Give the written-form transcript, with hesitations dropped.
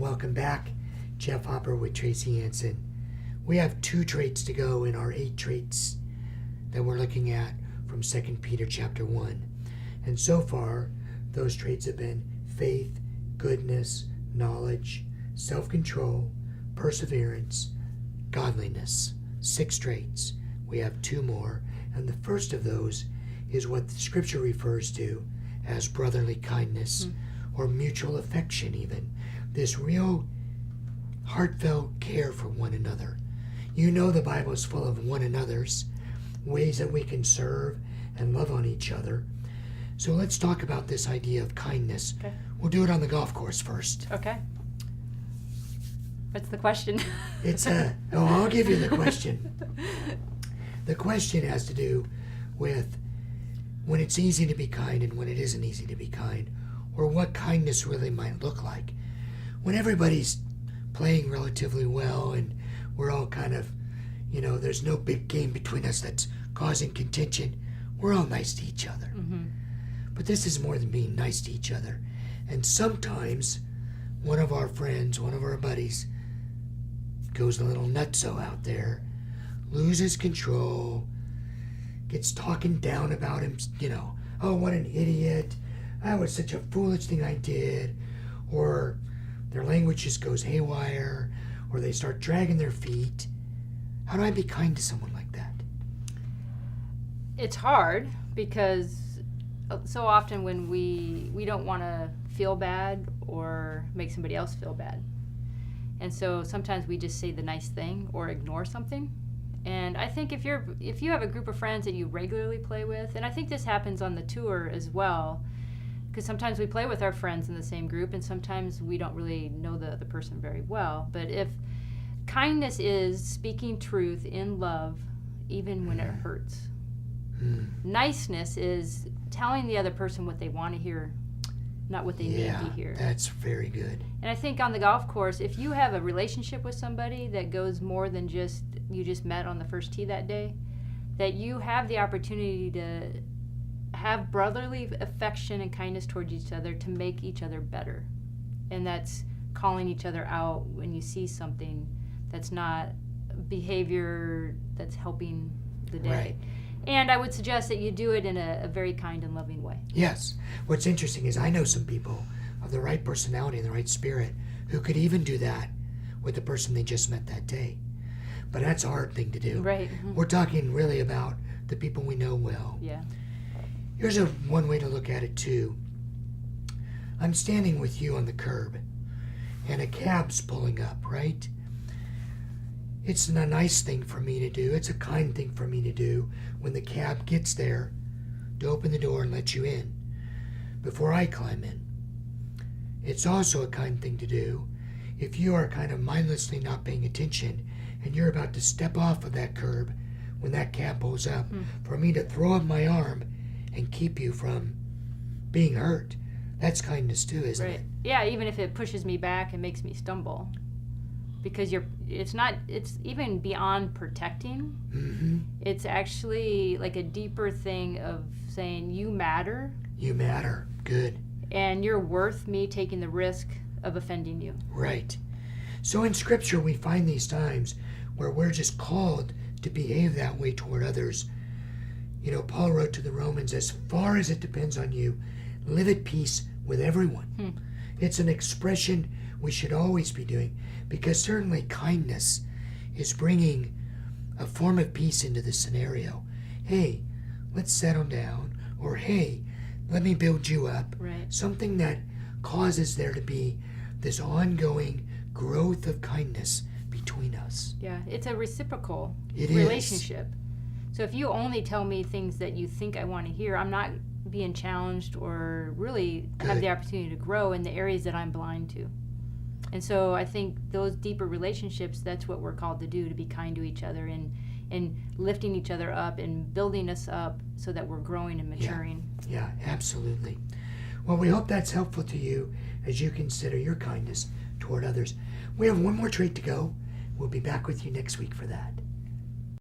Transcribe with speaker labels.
Speaker 1: welcome back. Jeff Hopper with Tracy Hanson. We have 2 traits to go in our 8 traits that we're looking at from 2 Peter chapter 1. And so far, those traits have been faith, goodness, knowledge, self-control, perseverance, godliness. 6 traits. We have 2 more, and the first of those is what the scripture refers to as brotherly kindness or mutual affection even. This real heartfelt care for one another. You know the Bible is full of one another's, ways that we can serve and love on each other. So let's talk about this idea of kindness.
Speaker 2: Okay.
Speaker 1: We'll do it on the golf course first.
Speaker 2: Okay. What's the question?
Speaker 1: I'll give you the question. The question has to do with when it's easy to be kind and when it isn't easy to be kind, or what kindness really might look like. When everybody's playing relatively well and we're all kind of, there's no big game between us that's causing contention, we're all nice to each other.
Speaker 2: Mm-hmm.
Speaker 1: But this is more than being nice to each other. And sometimes one of our friends, one of our buddies, goes a little nutso out there, loses control, gets talking down about him, oh, what an idiot, that was such a foolish thing I did, or their language just goes haywire, or they start dragging their feet. How do I be kind to someone like that?
Speaker 2: It's hard because so often when we don't want to feel bad or make somebody else feel bad. And so sometimes we just say the nice thing or ignore something. And I think if you have a group of friends that you regularly play with, and I think this happens on the tour as well, because sometimes we play with our friends in the same group and sometimes we don't really know the person very well. But if kindness is speaking truth in love, even when it hurts. Niceness is telling the other person what they want to hear, not what they need to hear.
Speaker 1: That's very good.
Speaker 2: And I think on the golf course, if you have a relationship with somebody that goes more than just you just met on the first tee that day, that you have the opportunity to have brotherly affection and kindness towards each other to make each other better. And that's calling each other out when you see something that's not behavior that's helping the day.
Speaker 1: Right.
Speaker 2: And I would suggest that you do it in a very kind and loving way.
Speaker 1: Yes. What's interesting is I know some people of the right personality and the right spirit who could even do that with the person they just met that day. But that's a hard thing to do.
Speaker 2: Right.
Speaker 1: We're talking really about the people we know well.
Speaker 2: Yeah.
Speaker 1: Here's one way to look at it too. I'm standing with you on the curb and a cab's pulling up, right? It's a nice thing for me to do. It's a kind thing for me to do when the cab gets there to open the door and let you in before I climb in. It's also a kind thing to do if you are kind of mindlessly not paying attention and you're about to step off of that curb when that cab pulls up, for me to throw up my arm and keep you from being hurt. That's kindness too, isn't it?
Speaker 2: Yeah, even if it pushes me back and makes me stumble. Because it's even beyond protecting.
Speaker 1: Mm-hmm.
Speaker 2: It's actually like a deeper thing of saying you matter.
Speaker 1: You matter. Good.
Speaker 2: And you're worth me taking the risk of offending you.
Speaker 1: Right. So in Scripture we find these times where we're just called to behave that way toward others. Paul wrote to the Romans, as far as it depends on you, live at peace with everyone. It's an expression we should always be doing, because certainly kindness is bringing a form of peace into the scenario. Hey, let's settle down. Or hey, let me build you up.
Speaker 2: Right.
Speaker 1: Something that causes there to be this ongoing growth of kindness between us.
Speaker 2: Yeah, it's a reciprocal
Speaker 1: It
Speaker 2: relationship. So if you only tell me things that you think I want to hear, I'm not being challenged or really have the opportunity to grow in the areas that I'm blind to. And so I think those deeper relationships, that's what we're called to do, to be kind to each other and lifting each other up and building us up so that we're growing and maturing.
Speaker 1: Yeah, absolutely. Well, we hope that's helpful to you as you consider your kindness toward others. We have one more trait to go. We'll be back with you next week for that.